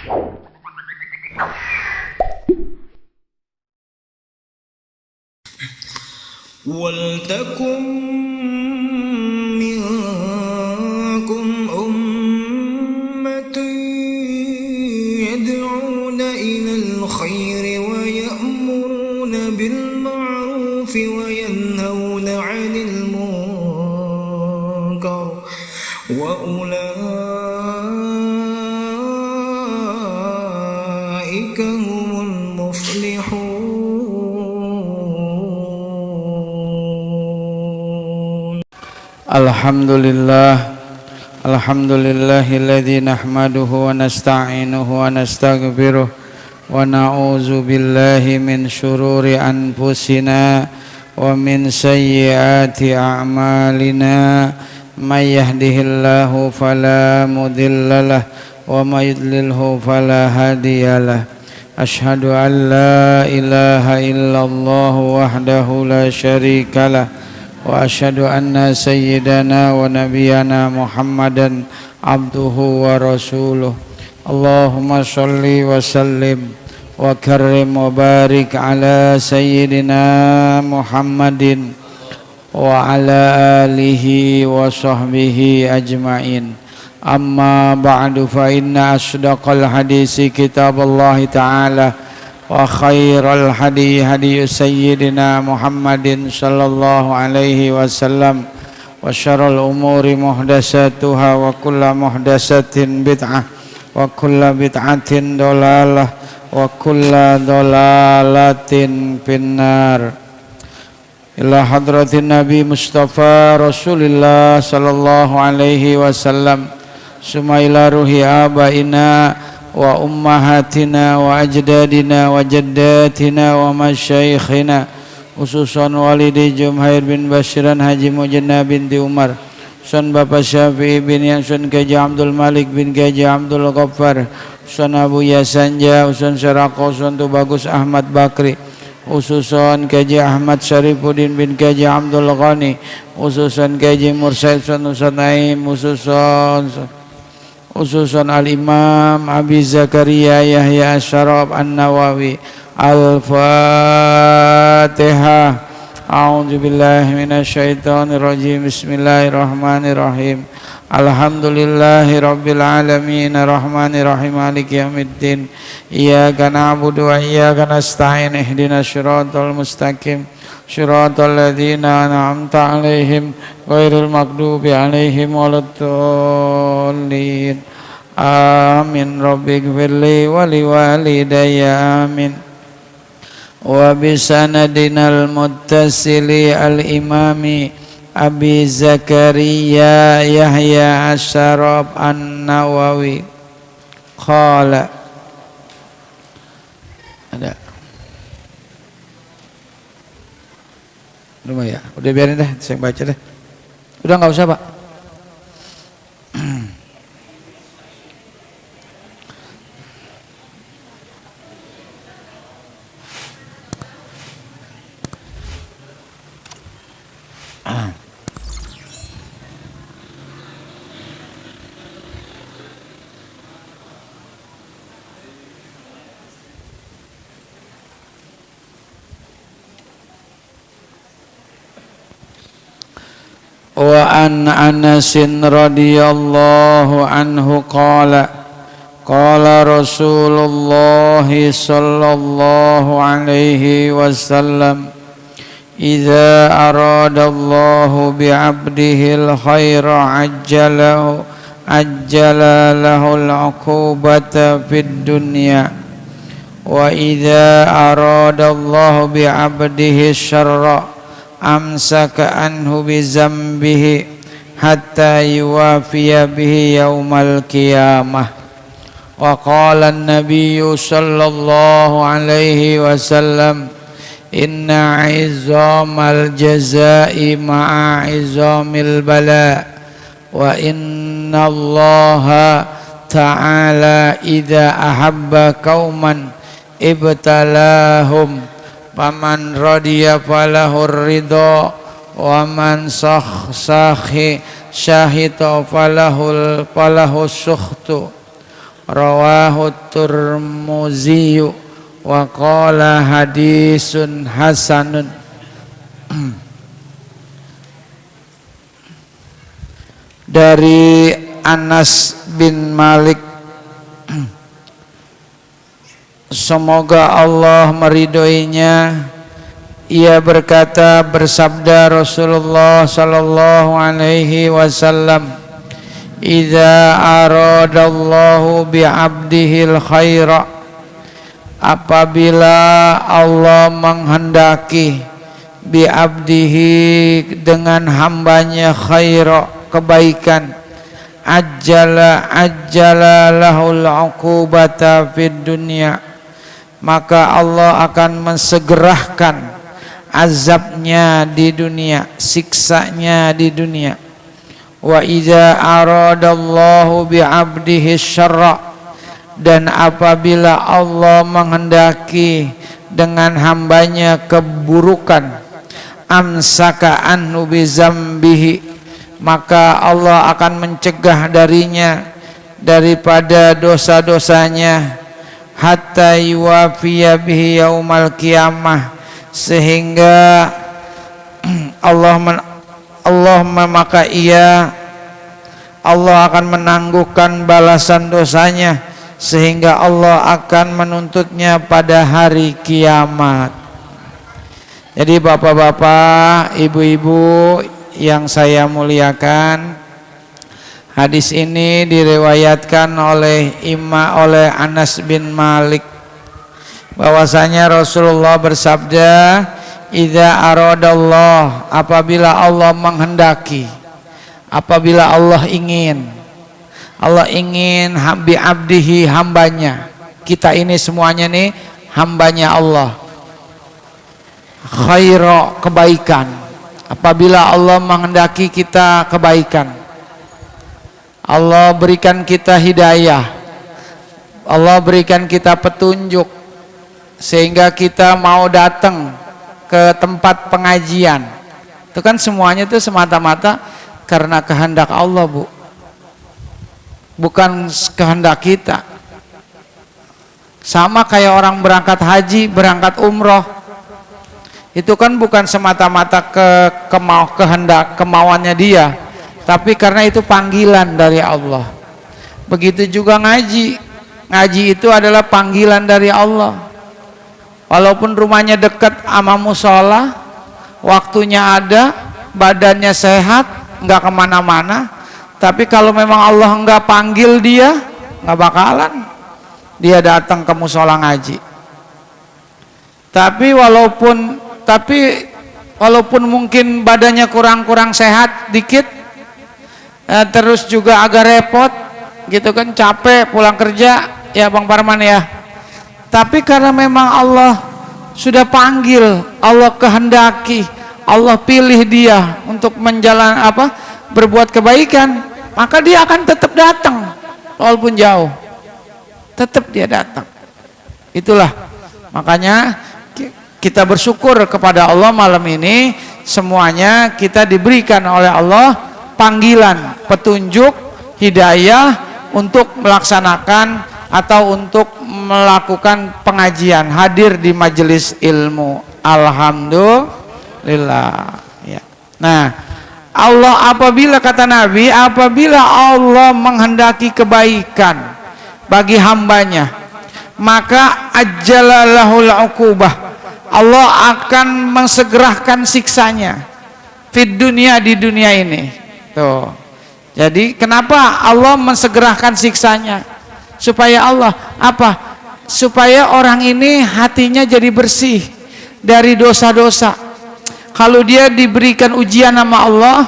Waltakum minkum ummatun yad'una ilal khairi wa ya'muruna bil ma'rufi wa yanhauna 'anil munkar wa ulaika humul muflihun. Alhamdulillahilladzi nahmaduhu wa nasta'inuhu wa nastaghfiruh wa na'udzu billahi min syururi anfusina wa min sayyiati a'malina may yahdihillahu fala mudhillalah wa may yudlilhu fala hadiyalah. Asyhadu an la ilaha illallah wahdahu la syarikalah wa asyhadu anna sayyidana wa nabiyyana Muhammadan abduhu wa rasuluh. Allahumma sholli wa sallim wa karrim wa barik ala sayyidina Muhammadin wa ala alihi wa sahbihi ajma'in. Amma ba'du, fa inna asdaqal hadisi kitaballahi ta'ala wa khairal hadi hadi sayyidina Muhammadin sallallahu alaihi wasallam wa syarrul umuri muhdatsatuha wa kullu muhdatsatin bid'ah wa kullu bid'atin dhalalah wa kullu dhalalatin finnar. Ila hadratin Nabi Mustafa Rasulillah sallallahu alaihi wasallam, summa ila ruhi abaina wa ummahatina wa ajdadina wa jaddatina wa masyaikhina, khususan walidi Jumhair bin Bashiran Haji Mujannah binti Umar, Sun Bapak Syafi'i bin Yansun Kaji Abdul Malik bin Kaji Abdul Ghaffar, Sun Abu Yasanja, Sun Syaraqo, Sun Tubagus Ahmad Bakri, khususan Kaji Ahmad Syarifuddin bin Kaji Abdul Ghani, khususan Kaji Mursaid Sun Ustaz Naim, khususan Al-Imam Abi Zakaria Yahya Asy-Syaraf An-Nawawi. Al-Fatihah. A'udzu billahi minasyaitonir rajim. Bismillahirrahmanirrahim. Alhamdulillahi rabbil alamin, arrahmanir rahim, maliki yaumiddin. Iyyaka na'budu wa iyyaka nasta'in. Ihdinas siratal mustaqim, siratal ladzina an'amta 'alaihim ghairil maghdubi 'alaihim waladdallin. Amin. Rabbighfirli wa liwalidayya. Amin. Wa bisanadinal muttasili al-imami Abi Zakaria Yahya Asy-Syaraf An-Nawawi qala. Ada lumayan, udah biarin dah, saya baca deh. Udah nggak usah, Pak. Wa an Anas radhiyallahu anhu qala qala Rasulullah sallallahu alaihi wasallam, idza aradallahu bi'abdihi al-khaira ajjala lahu al-'uqubata fid dunya, wa idza aradallahu bi'abdihi syarra amsaka anhu bi zambihi hatta yuwafiya bihi yaumal qiyamah. Wa qala an-nabiyyu sallallahu alaihi wasallam, inna 'izzamal jazaa'i ma'a 'izzamil bala, wa inna Allaha ta'ala idza ahabba qauman ibtalahum faman radiya falahur ridha wa man syahita falahus sukhtu rawahu Tirmidzi wa qala hadisun hasanun. Dari Anas bin Malik, semoga Allah meridhoinya, ia berkata, bersabda Rasulullah sallallahu alaihi wasallam, idza aradallahu bi'abdihil khaira, apabila Allah menghendaki bi'abdihi dengan hambanya khaira, kebaikan, ajjala lahul uqubata fid dunya, maka Allah akan mensegerakan azabnya di dunia, siksanya di dunia. Wa idza aradallahu bi'abdihi syarra, dan apabila Allah menghendaki dengan hambanya keburukan, amsaka anhu bizambihi, maka Allah akan mencegah darinya daripada dosa-dosanya, hatta yuwafiya bihi yaumal qiyamah, sehingga maka Allah akan menangguhkan balasan dosanya, sehingga Allah akan menuntutnya pada hari kiamat. Jadi bapak-bapak, ibu-ibu yang saya muliakan, hadis ini diriwayatkan oleh Anas bin Malik, bahwasanya Rasulullah bersabda, idza aradallah, apabila Allah menghendaki, apabila Allah ingin bi abdihi, hambanya, kita ini semuanya nih hambanya Allah, khaira, kebaikan. Apabila Allah menghendaki kita kebaikan, Allah berikan kita hidayah, Allah berikan kita petunjuk, sehingga kita mau datang ke tempat pengajian. Itu kan semuanya itu semata-mata karena kehendak Allah, Bu, bukan kehendak kita. Sama kayak orang berangkat haji, berangkat umroh, itu kan bukan semata-mata kemauannya dia, tapi karena itu panggilan dari Allah. Begitu juga ngaji itu adalah panggilan dari Allah. Walaupun rumahnya dekat sama musola, waktunya ada, badannya sehat, nggak kemana-mana, tapi kalau memang Allah nggak panggil dia, nggak bakalan dia datang ke musola ngaji. Tapi walaupun mungkin badannya kurang sehat dikit, terus juga agak repot gitu kan, capek pulang kerja ya Bang Parman ya, tapi karena memang Allah sudah panggil, Allah kehendaki, Allah pilih dia untuk berbuat kebaikan, maka dia akan tetap datang walaupun jauh, tetap dia datang. Itulah makanya kita bersyukur kepada Allah malam ini, semuanya kita diberikan oleh Allah panggilan, petunjuk, hidayah untuk melaksanakan atau untuk melakukan pengajian, hadir di majelis ilmu. Alhamdulillah ya. Nah, Allah apabila, kata Nabi, apabila Allah menghendaki kebaikan bagi hambanya, maka ajjalalahul uqubah, Allah akan mensegerakan siksanya fid dunia, di dunia ini. Tuh. Jadi kenapa Allah mensegerakan siksanya? Supaya Allah supaya orang ini hatinya jadi bersih dari dosa-dosa. Kalau dia diberikan ujian sama Allah,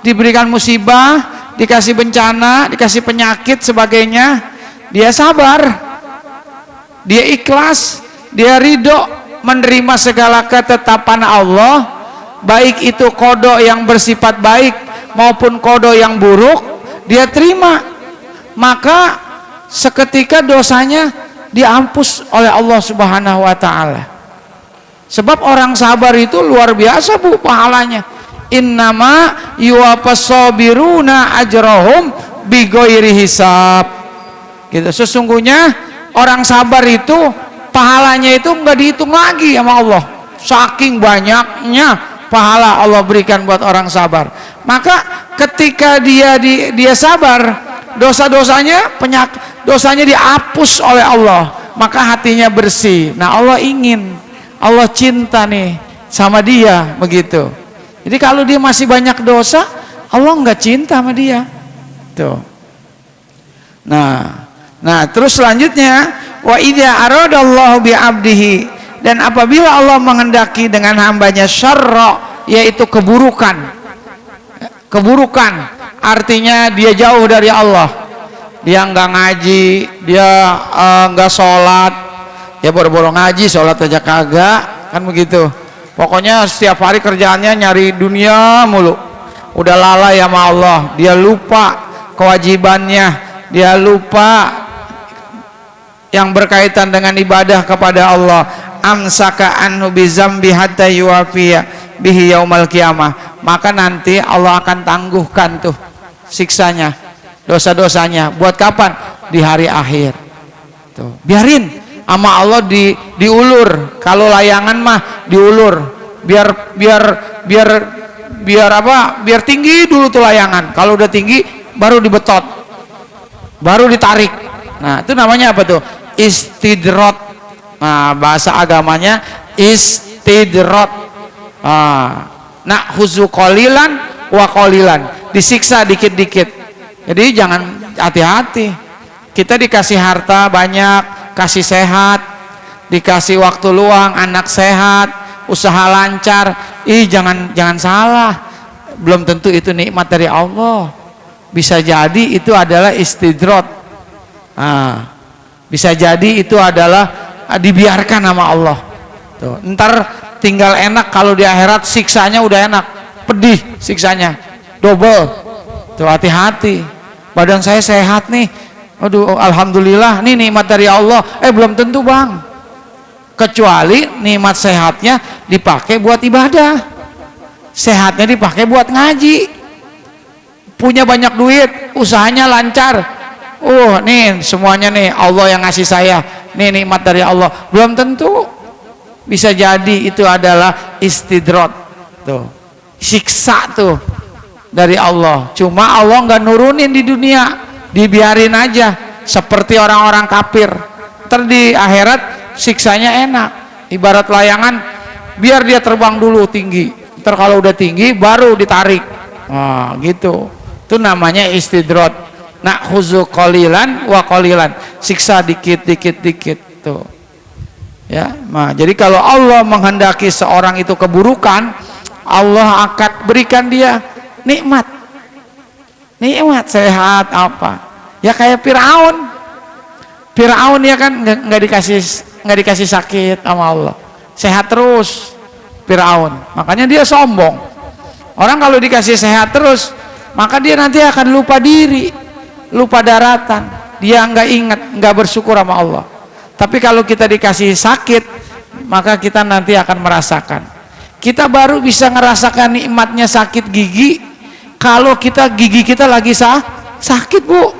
diberikan musibah, dikasih bencana, dikasih penyakit sebagainya, dia sabar, dia ikhlas, dia ridho menerima segala ketetapan Allah, baik itu qada yang bersifat baik maupun qada yang buruk, dia terima, maka seketika dosanya dihapus oleh Allah Subhanahu wa taala. Sebab orang sabar itu luar biasa, Bu, pahalanya. Innama yuwaffas sabiruna ajrahum bighairi hisab. Gitu. Sesungguhnya orang sabar itu pahalanya itu nggak dihitung lagi sama Allah. Saking banyaknya pahala Allah berikan buat orang sabar. Maka ketika dia sabar, dosanya dihapus oleh Allah, maka hatinya bersih. Nah, Allah cinta nih sama dia begitu. Jadi kalau dia masih banyak dosa, Allah nggak cinta sama dia. Tuh. Nah, terus selanjutnya, wa idza aradallahu bi 'abdihi, dan apabila Allah menghendaki dengan hambanya syarra, yaitu keburukan artinya dia jauh dari Allah, dia nggak ngaji, dia nggak sholat, ya boro-boro ngaji, sholat aja kagak, kan begitu. Pokoknya setiap hari kerjaannya nyari dunia mulu, udah lalai sama Allah, dia lupa kewajibannya, dia lupa yang berkaitan dengan ibadah kepada Allah. Amsaka anhu bizambi hatta yuwafiya bihi yaumal qiyamah, maka nanti Allah akan tangguhkan tuh siksanya, dosa-dosanya. Buat kapan? Di hari akhir. Tuh, biarin sama Allah diulur. Kalau layangan mah diulur, biar apa? Biar tinggi dulu tuh layangan. Kalau udah tinggi baru dibetot, baru ditarik. Nah, itu namanya apa tuh? Istidrot. Nah, bahasa agamanya istidrot. Nah, khuzu qalilan wa qalilan, disiksa dikit-dikit. Jadi jangan, hati-hati. Kita dikasih harta banyak, kasih sehat, dikasih waktu luang, anak sehat, usaha lancar. Jangan salah. Belum tentu itu nikmat dari Allah. Bisa jadi itu adalah istidrot. Bisa jadi itu adalah dibiarkan sama Allah. Tuh, ntar tinggal enak, kalau di akhirat siksanya udah enak, pedih siksanya double. Tuh, hati-hati. Badan saya sehat nih, aduh alhamdulillah, nih nikmat dari Allah. Belum tentu bang, kecuali nikmat sehatnya dipakai buat ibadah, sehatnya dipakai buat ngaji, punya banyak duit, usahanya lancar. Nih semuanya nih Allah yang ngasih saya, nih nikmat dari Allah. Belum tentu. Bisa jadi itu adalah istidrot, tuh, siksa tuh dari Allah. Cuma Allah nggak nurunin di dunia, dibiarin aja seperti orang-orang kafir. Ntar di akhirat siksanya enak, ibarat layangan, biar dia terbang dulu tinggi, ntar kalau udah tinggi baru ditarik. Gitu. Itu namanya istidrot. Nah, khuzu qalilan wa qalilan, siksa dikit tuh. Ya, jadi kalau Allah menghendaki seorang itu keburukan, Allah akan berikan dia nikmat sehat apa. Ya kayak Firaun ya kan, nggak dikasih sakit sama Allah, sehat terus Firaun. Makanya dia sombong. Orang kalau dikasih sehat terus, maka dia nanti akan lupa diri, lupa daratan, dia nggak ingat, nggak bersyukur sama Allah. Tapi kalau kita dikasih sakit, maka kita nanti akan merasakan. Kita baru bisa ngerasakan nikmatnya sakit gigi kalau gigi kita lagi sakit, Bu.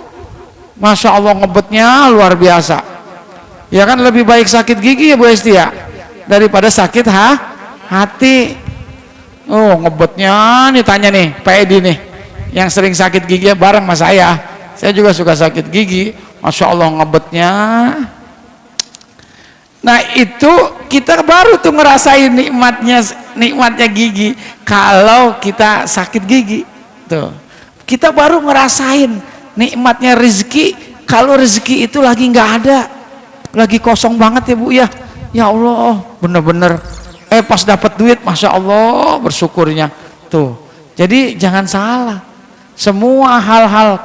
Masya Allah, ngebetnya luar biasa. Ya kan, lebih baik sakit gigi ya Bu Esti ya, daripada sakit hati. Ngebetnya nih, tanya nih Pak Edi nih, yang sering sakit gigi bareng sama saya juga suka sakit gigi. Masya Allah, ngebetnya. Nah, itu kita baru tuh ngerasain nikmatnya gigi kalau kita sakit gigi. Tuh, kita baru ngerasain nikmatnya rezeki kalau rezeki itu lagi nggak ada, lagi kosong banget ya Bu ya. Ya Allah, bener-bener pas dapat duit, Masya Allah bersyukurnya. Tuh, jadi jangan salah. Semua hal-hal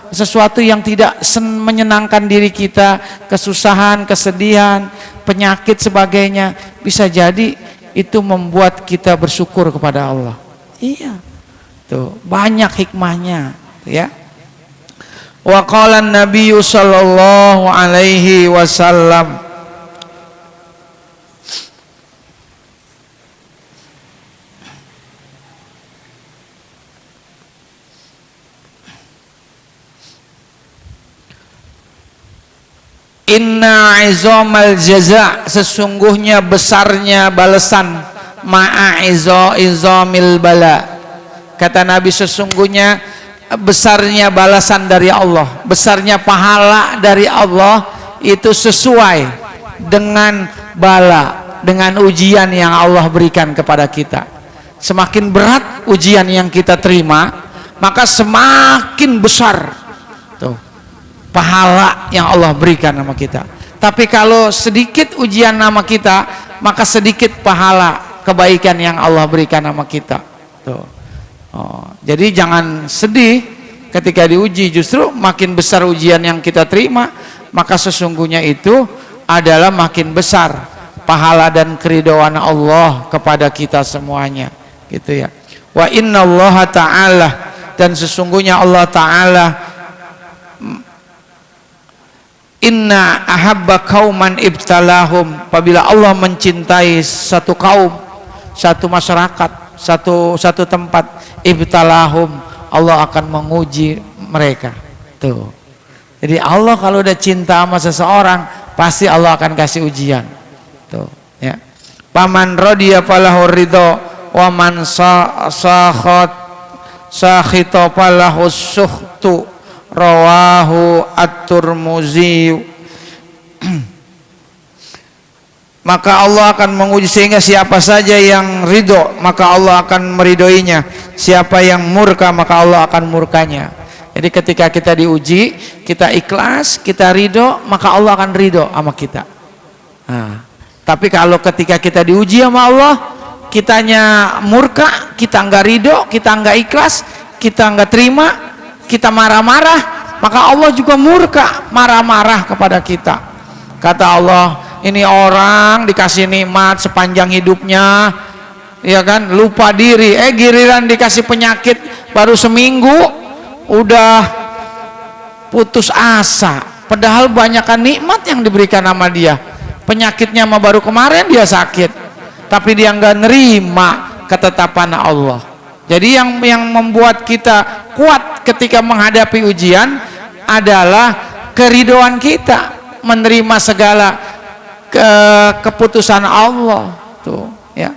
sesuatu yang tidak menyenangkan diri kita, kesusahan, kesedihan, penyakit sebagainya, bisa jadi itu membuat kita bersyukur kepada Allah. Iya, tuh banyak hikmahnya, ya. Wa qala an-nabiy sallallahu alaihi wasallam, Inna izomal jaza, sesungguhnya besarnya balasan, ma'a izomil bala. Kata Nabi, sesungguhnya besarnya balasan dari Allah, besarnya pahala dari Allah itu sesuai dengan bala, dengan ujian yang Allah berikan kepada kita. Semakin berat ujian yang kita terima, maka semakin besar tuh pahala yang Allah berikan sama kita. Tapi kalau sedikit ujian nama kita, maka sedikit pahala kebaikan yang Allah berikan sama kita tuh. Jadi jangan sedih ketika diuji, justru makin besar ujian yang kita terima, maka sesungguhnya itu adalah makin besar pahala dan keridhaan Allah kepada kita semuanya, gitu ya. Wa innallaha ta'ala, dan sesungguhnya Allah Ta'ala, inna ahabba qauman ibtalahum, apabila Allah mencintai satu kaum, satu masyarakat, satu tempat, ibtalahum, Allah akan menguji mereka tuh. Jadi Allah kalau udah cinta sama seseorang, pasti Allah akan kasih ujian tuh ya. Paman radiya falahu ridho, wa man sakhita falahu sukhtu, rawahu at-Tirmidzi. Maka Allah akan menguji, sehingga siapa saja yang ridho maka Allah akan meridhoinya, siapa yang murka maka Allah akan murkanya. Jadi ketika kita diuji, kita ikhlas, kita ridho, maka Allah akan ridho sama kita. Nah, tapi kalau ketika kita diuji sama Allah, kitanya murka, kita enggak ridho, kita enggak ikhlas, kita enggak terima, kita marah-marah, maka Allah juga murka, marah-marah kepada kita. Kata Allah, ini orang dikasih nikmat sepanjang hidupnya, ya kan, lupa diri, giliran dikasih penyakit baru seminggu udah putus asa, padahal banyakkan nikmat yang diberikan sama dia. Penyakitnya mah baru kemarin dia sakit, tapi dia nggak nerima ketetapan Allah. Jadi yang membuat kita kuat ketika menghadapi ujian adalah keridhoan kita menerima segala keputusan Allah tuh ya.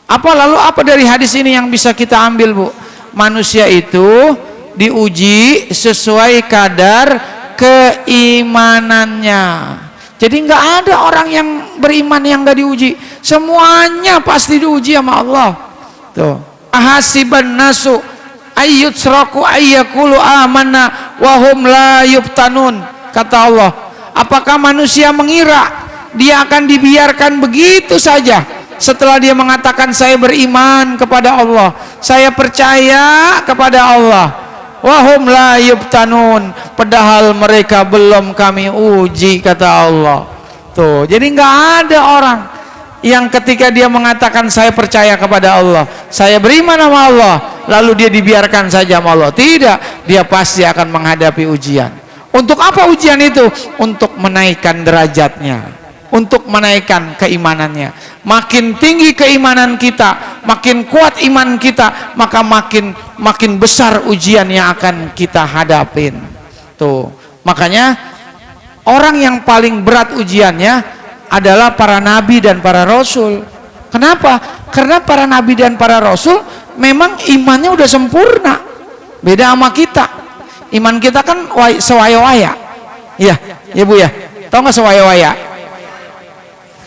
Apa dari hadis ini yang bisa kita ambil, Bu? Manusia itu diuji sesuai kadar keimanannya. Jadi nggak ada orang yang beriman yang nggak diuji, semuanya pasti diuji sama Allah tuh. Ahasiban nasu ayyutsraku ayyakulu amanna wa hum la yuftanun. Kata Allah, apakah manusia mengira dia akan dibiarkan begitu saja setelah dia mengatakan saya beriman kepada Allah, saya percaya kepada Allah, wahum la yuftanun, padahal mereka belum kami uji, kata Allah tuh. Jadi nggak ada orang yang ketika dia mengatakan saya percaya kepada Allah, saya beriman sama Allah, lalu dia dibiarkan saja sama Allah. Tidak, dia pasti akan menghadapi ujian. Untuk apa ujian itu? Untuk menaikkan derajatnya, untuk menaikkan keimanannya. Makin tinggi keimanan kita, makin kuat iman kita, maka makin besar ujian yang akan kita hadapin tuh. Makanya orang yang paling berat ujiannya adalah para nabi dan para rasul. Kenapa? Karena para nabi dan para rasul memang imannya udah sempurna, beda sama kita. Iman kita kan sewaya-waya, ya Bu ya, tau nggak sewaya-waya?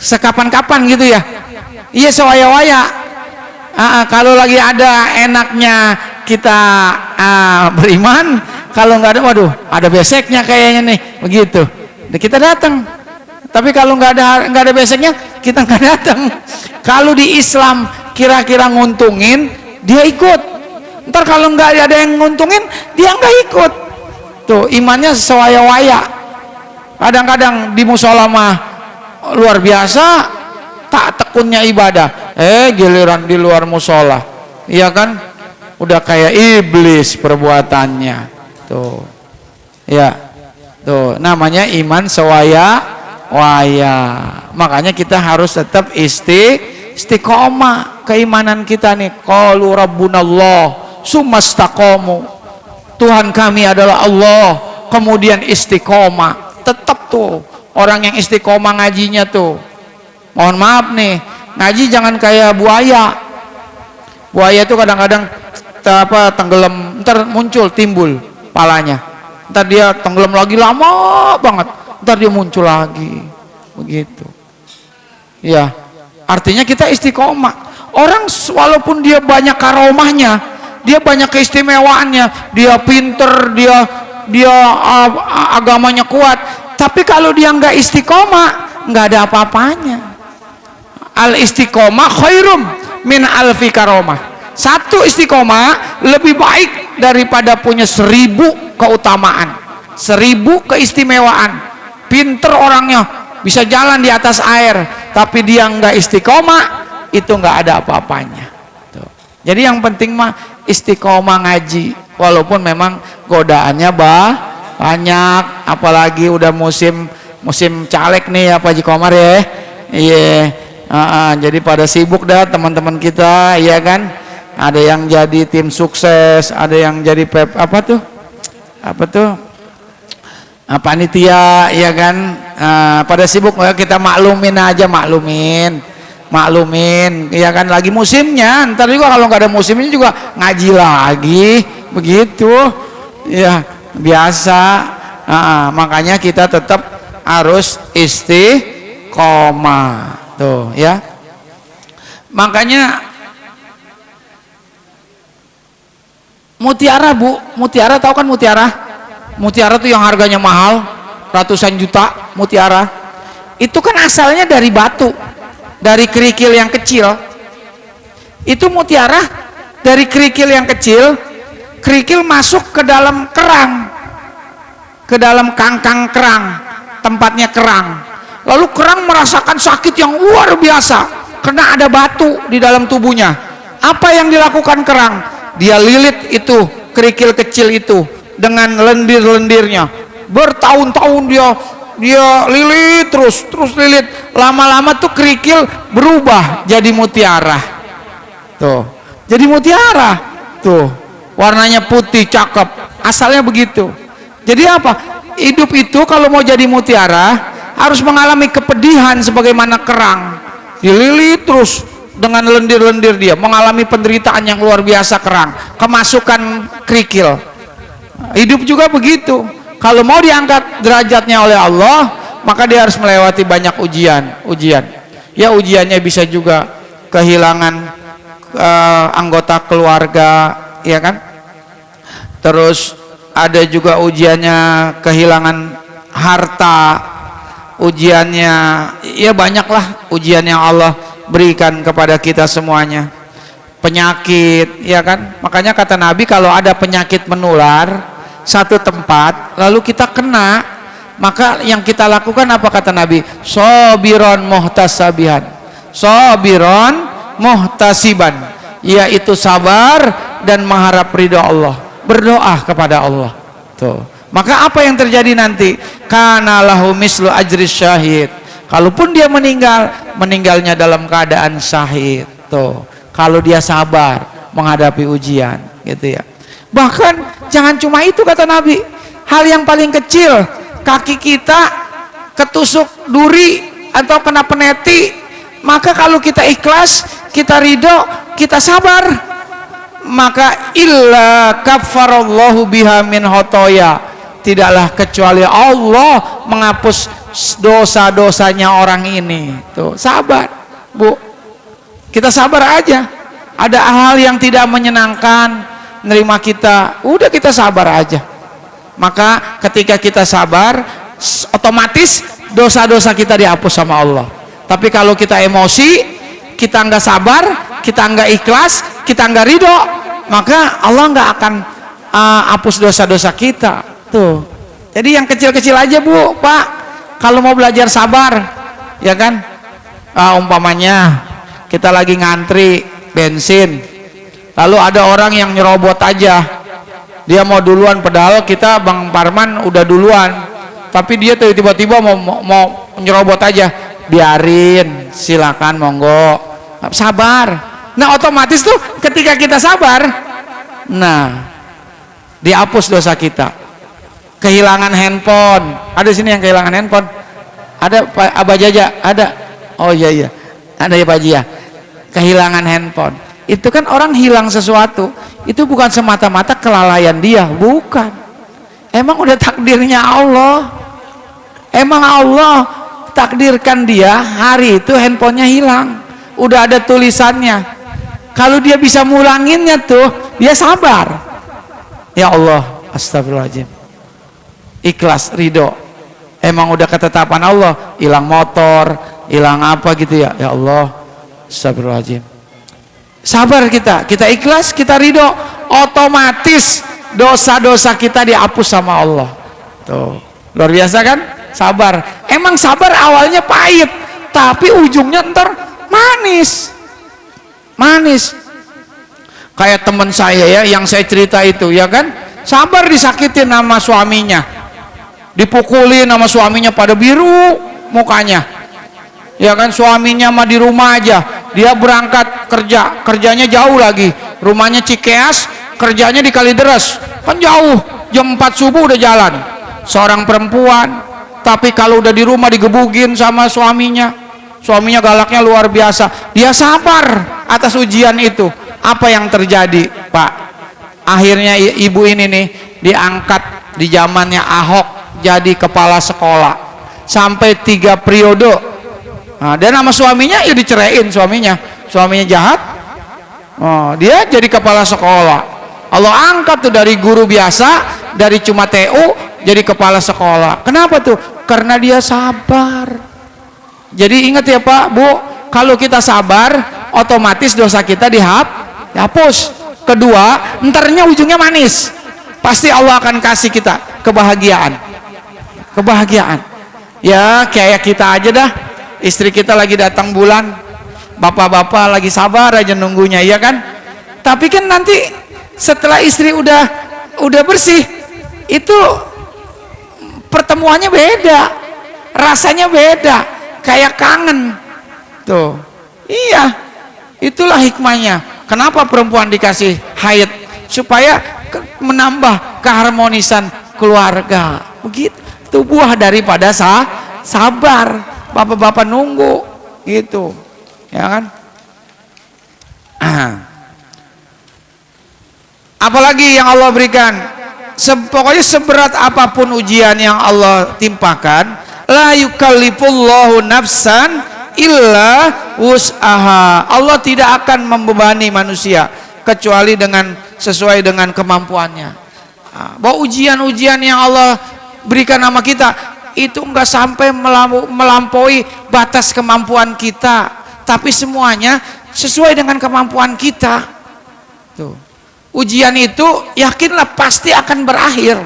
Sekapan-kapan gitu ya. Iya, sewaya-waya. Kalau lagi ada enaknya kita beriman, kalau nggak ada, waduh, ada beseknya kayaknya nih, begitu. Kita datang. Tapi kalau nggak ada beseknya, kita nggak datang. Kalau di Islam kira-kira nguntungin, dia ikut. Ntar kalau nggak ada yang nguntungin, dia nggak ikut. Tuh, imannya sewaya-waya. Kadang-kadang di musola mah luar biasa, tak tekunnya ibadah, giliran di luar musola, iya kan, udah kayak iblis perbuatannya tuh ya. Tuh namanya iman sewaya-waya. Makanya kita harus tetap istiqomah keimanan kita nih. Qalu rabbunallah sumastaqamu, Tuhan kami adalah Allah, kemudian istiqomah, tetap tuh orang yang istiqomah ngajinya tuh. Mohon maaf nih, ngaji jangan kayak buaya. Buaya itu kadang-kadang tenggelam, ntar muncul timbul palanya, ntar dia tenggelam lagi lama banget, ntar dia muncul lagi, begitu. Ya, artinya kita istiqomah. Orang walaupun dia banyak karomahnya, dia banyak keistimewaannya, dia pinter, dia agamanya kuat, tapi kalau dia nggak istiqomah, nggak ada apa-apanya. Al istiqomah khairum min alfi karomah. Satu istiqomah lebih baik daripada punya 1000 keutamaan, 1000 keistimewaan. Pinter orangnya, bisa jalan di atas air, tapi dia nggak istiqomah, itu nggak ada apa-apanya. Tuh. Jadi yang penting mah istiqomah ngaji, walaupun memang godaannya banyak, apalagi udah musim caleg nih ya Pak Haji Komar ya. Iya. Jadi pada sibuk dah teman-teman kita, ya kan? Ada yang jadi tim sukses, ada yang jadi panitia, ya kan? Pada sibuk, kita maklumin aja, maklumin, ya kan? Lagi musimnya, ntar juga kalau nggak ada musimnya juga ngaji lagi, begitu, ya biasa. Makanya kita tetap harus istiqomah. Tuh ya, makanya mutiara Bu, mutiara tahu kan mutiara? Mutiara tuh yang harganya mahal, ratusan juta. Mutiara itu kan asalnya dari batu, dari kerikil yang kecil. Itu mutiara dari kerikil yang kecil, kerikil masuk ke dalam kerang, ke dalam kangkang kerang, tempatnya kerang. Lalu kerang merasakan sakit yang luar biasa karena ada batu di dalam tubuhnya. Apa yang dilakukan kerang? Dia lilit itu kerikil kecil itu dengan lendir-lendirnya. Bertahun-tahun dia lilit terus lilit. Lama-lama tuh kerikil berubah jadi mutiara. Tuh, jadi mutiara. Tuh, warnanya putih cakep. Asalnya begitu. Jadi apa? Hidup itu kalau mau jadi mutiara harus mengalami kepedihan sebagaimana kerang, dililit terus dengan lendir-lendir, dia mengalami penderitaan yang luar biasa. Kerang kemasukan kerikil. Hidup juga begitu, kalau mau diangkat derajatnya oleh Allah, maka dia harus melewati banyak ujian. Ya, ujiannya bisa juga kehilangan anggota keluarga, ya kan? Terus ada juga ujiannya kehilangan harta, ujiannya ya banyaklah ujian yang Allah berikan kepada kita semuanya. Penyakit, ya kan? Makanya kata Nabi, kalau ada penyakit menular satu tempat lalu kita kena, maka yang kita lakukan apa kata Nabi? Sobiron muhtasabihan, sobiron muhtasiban, yaitu sabar dan mengharap ridha Allah, berdoa kepada Allah. Tuh. Maka apa yang terjadi nanti? Kana lahu mislu ajri syahid. Kalaupun dia meninggalnya dalam keadaan syahid. Tuh, kalau dia sabar menghadapi ujian, gitu ya. Bahkan jangan cuma itu kata Nabi. Hal yang paling kecil, kaki kita ketusuk duri atau kena peneti, maka kalau kita ikhlas, kita ridho, kita sabar, maka illa kaffarallahu biha min khotoya, tidaklah kecuali Allah menghapus dosa-dosanya orang ini. Tuh, sabar Bu, kita sabar aja. Ada hal yang tidak menyenangkan nerima kita, udah kita sabar aja. Maka ketika kita sabar, otomatis dosa-dosa kita dihapus sama Allah. Tapi kalau kita emosi, kita nggak sabar, kita nggak ikhlas, kita nggak ridho, maka Allah nggak akan hapus dosa-dosa kita. Tuh. Jadi yang kecil-kecil aja Bu, Pak, kalau mau belajar sabar, ya kan? Umpamanya kita lagi ngantri bensin, lalu ada orang yang nyerobot aja, dia mau duluan, padahal kita Bang Parman udah duluan, tapi dia tiba-tiba mau nyerobot aja, biarin, silakan, monggo, sabar. Nah otomatis tuh ketika kita sabar, nah dihapus dosa kita. Kehilangan handphone, ada sini yang kehilangan handphone, Ada Pak Abah Jaja? Ada? Oh iya iya. Ada ya Pak Haji ya? Kehilangan handphone. Itu kan orang hilang sesuatu. Itu bukan semata-mata kelalaian dia, bukan. Emang udah takdirnya Allah. Emang Allah takdirkan dia hari itu handphonenya hilang. Udah ada tulisannya. Kalau dia bisa ngulanginnya tuh, dia sabar. Ya Allah, astagfirullahaladzim. Ikhlas, ridho. Emang udah ketetapan Allah, hilang motor, hilang apa gitu ya. Ya Allah, astagfirullahaladzim. Sabar kita ikhlas, kita ridho, otomatis dosa-dosa kita dihapus sama Allah. Tuh, luar biasa kan? Sabar. Emang sabar awalnya pahit, tapi ujungnya ntar manis. Manis. Kayak teman saya ya, yang saya cerita itu ya kan, sabar disakitin sama suaminya, dipukulin sama suaminya, pada biru mukanya ya kan. Suaminya mah di rumah aja, dia berangkat kerjanya jauh lagi, rumahnya Cikeas, kerjanya di Kalideres, kan jauh, jam 4 subuh udah jalan. Seorang perempuan, tapi kalau udah di rumah digebugin sama suaminya galaknya luar biasa. Dia sabar atas ujian itu. Apa yang terjadi Pak? Akhirnya ibu ini nih diangkat di zamannya Ahok jadi kepala sekolah sampai 3 periode. Nah, dan sama suaminya ya diceraiin, suaminya jahat. Oh, dia jadi kepala sekolah. Allah angkat tuh dari guru biasa, dari cuma TU jadi kepala sekolah. Kenapa tuh? Karena dia sabar. Jadi ingat ya Pak, Bu, kalau kita sabar otomatis dosa kita dihapus. Kedua, entarnya ujungnya manis. Pasti Allah akan kasih kita kebahagiaan. Ya kayak kita aja dah, istri kita lagi datang bulan, bapak-bapak lagi sabar aja nunggunya, ya kan? Tapi kan nanti setelah istri udah bersih, itu pertemuannya beda, rasanya beda, kayak kangen tuh. Iya, itulah hikmahnya kenapa perempuan dikasih haid, supaya menambah keharmonisan keluarga. Begitu, itu buah daripada sabar. Bapak-bapak nunggu gitu, ya kan? Apalagi yang Allah berikan, pokoknya seberat apapun ujian yang Allah timpakan, la yukallifullahu nafsan illa wus'aha. Allah tidak akan membebani manusia kecuali sesuai dengan kemampuannya. Bahwa ujian-ujian yang Allah berikan sama kita itu enggak sampai melampaui batas kemampuan kita, tapi semuanya sesuai dengan kemampuan kita. Tuh. Ujian itu yakinlah pasti akan berakhir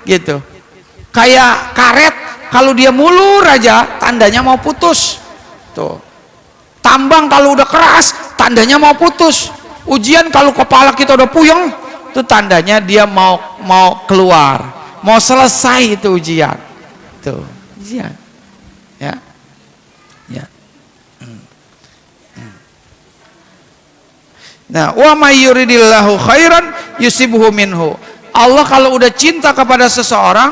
gitu. Kayak karet, kalau dia mulur aja tandanya mau putus. Tuh. Tambang kalau udah keras tandanya mau putus. Ujian kalau kepala kita udah puyeng, itu tandanya dia mau keluar, mau selesai itu ujian. Tuh, ujian. Ya. Nah, wa may yuridillahu khairan yusibhu minhu. Allah kalau udah cinta kepada seseorang,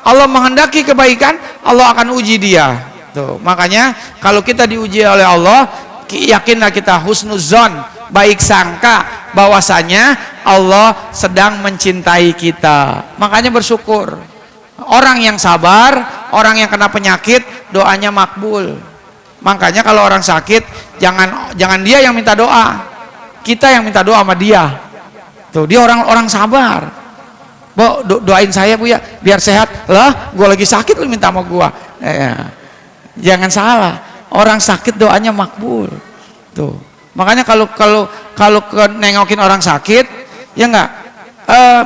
Allah menghendaki kebaikan, Allah akan uji dia. Tuh, makanya kalau kita diuji oleh Allah, yakinlah kita husnuzon, baik sangka bahwasanya Allah sedang mencintai kita. Makanya bersyukur. Orang yang sabar, orang yang kena penyakit, doanya makbul. Makanya kalau orang sakit, jangan dia yang minta doa, kita yang minta doa sama dia. Tuh, dia orang sabar. Bu, doain saya Bu ya, biar sehat. Lah, gue lagi sakit lu minta sama gue. Jangan salah, orang sakit doanya makbul. Tuh, makanya kalau nengokin orang sakit, ya enggak,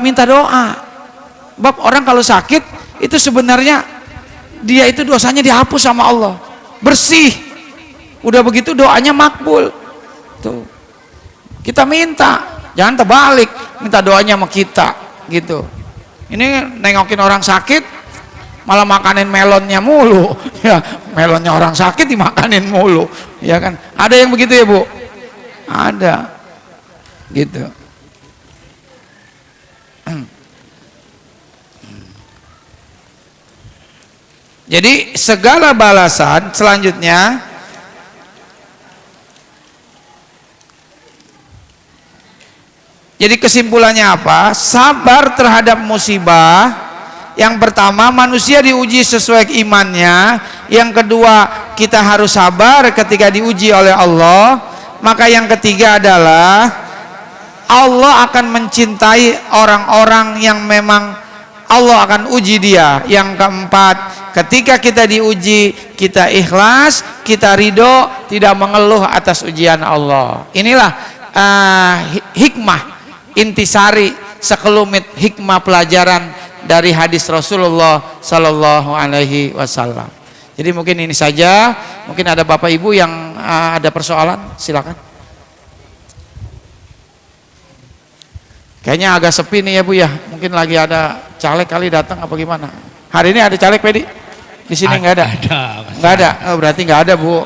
minta doa. Bab orang kalau sakit itu sebenarnya dia itu dosanya dihapus sama Allah, bersih. Udah begitu doanya makbul. Tuh, kita minta, jangan terbalik, minta doanya sama kita gitu. Ini nengokin orang sakit malah makanin melonnya mulu. Ya, melonnya orang sakit dimakanin mulu, ya kan? Ada yang begitu ya Bu? Ada gitu. Jadi segala balasan selanjutnya jadi kesimpulannya apa? Sabar terhadap musibah. Yang pertama, manusia diuji sesuai imannya. Yang kedua, kita harus sabar ketika diuji oleh Allah. Maka yang ketiga adalah Allah akan mencintai orang-orang yang memang Allah akan uji dia. Yang keempat, ketika kita diuji, kita ikhlas, kita ridho, tidak mengeluh atas ujian Allah. Inilah hikmah, intisari, sekelumit hikmah pelajaran dari hadis Rasulullah Sallallahu Alaihi Wasallam. Jadi mungkin ini saja. Mungkin ada bapak ibu yang ada persoalan, silakan. Kayaknya agak sepi nih ya Bu ya. Mungkin lagi ada caleg kali datang apa gimana? Hari ini ada caleg Pedi? Di sini nggak ada. Nggak ada. Oh, berarti nggak ada Bu.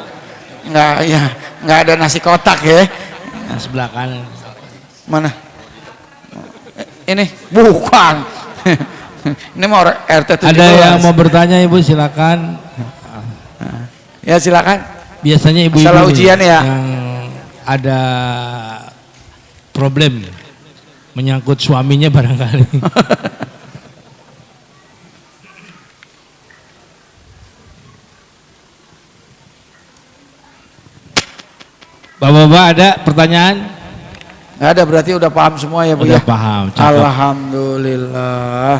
Nggak ada nasi kotak ya. Nah, sebelah kanan. Mana? Ini bukan. Ini mau RT 17. Ada yang mau bertanya Ibu, silakan. Ya silakan. Biasanya ibu-ibu masalah ujian ya. Yang ada problem menyangkut suaminya barangkali. Bapak-bapak ada pertanyaan? Nggak ada, berarti udah paham semua ya Bu Udah ya. paham. Cakep. Alhamdulillah.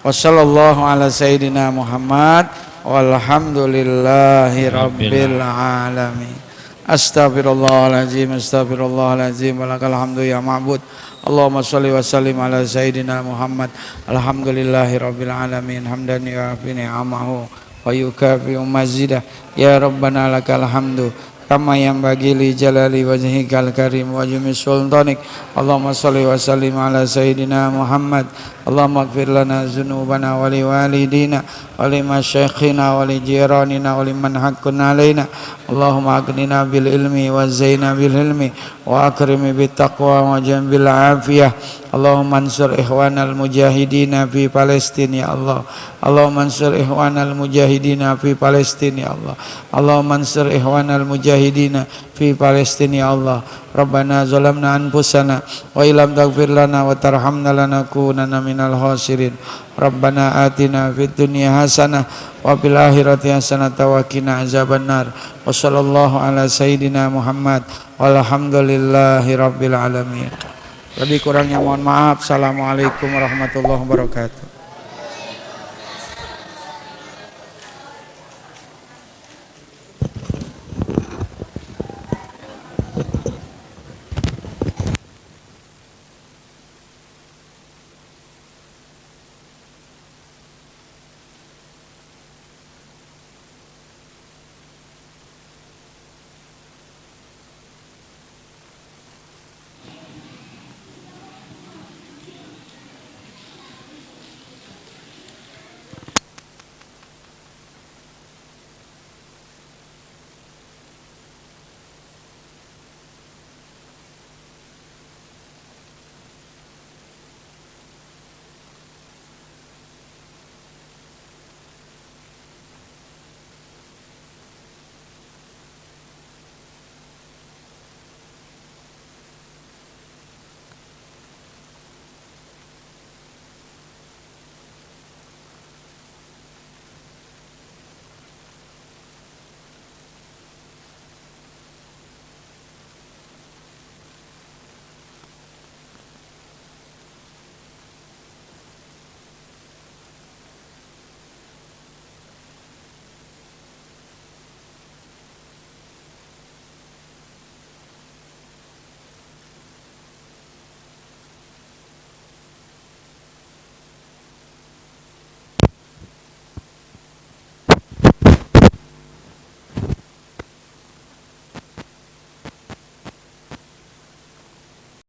Wassallallahu ala sayyidina Muhammad walhamdulillahi rabbil alamin. Astaghfirullahaladzim, astaghfirullahaladzim, walakal hamdu ya ma'bud. Allahumma sholli wa sallim ala sayyidina Muhammad. Alhamdulillahi rabbil alamin. Hamdan yu'afi ni'amahu wa yukafi mazidah. Ya Rabbana lakal hamdu kama yang bagi li jalali wajhikal karim wa jumi sultanik. Allahumma sholli wa sallim ala sayyidina Muhammad. Allahumma ighfir lana dzunubana wa li walidina wa li masyayikhina wa li jiranina wa liman haqqun alaina. Allahumma aghnina bil ilmi wa zaina bil ilmi wa akrimi bit taqwa wa jambil afiyah. Allahumma ansur ikhwanal mujahidina fi Palestina ya Allah. Allahumma ansur ikhwanal mujahidina fi Palestina ya Allah. Allahumma ansur ikhwanal mujahidina fi Palestina ya Allah. Rabbana zalamna anfusana wa illam taghfir lana wa tarhamna lanakunanna minal khasirin. Rabbana atina fid dunya hasanah wa fil akhirati hasanah wa qina azabannar. Wa sallallahu ala sayyidina Muhammad walhamdulillahi rabbil alamin. Lebih kurangnya mohon maaf. Assalamualaikum warahmatullahi wabarakatuh.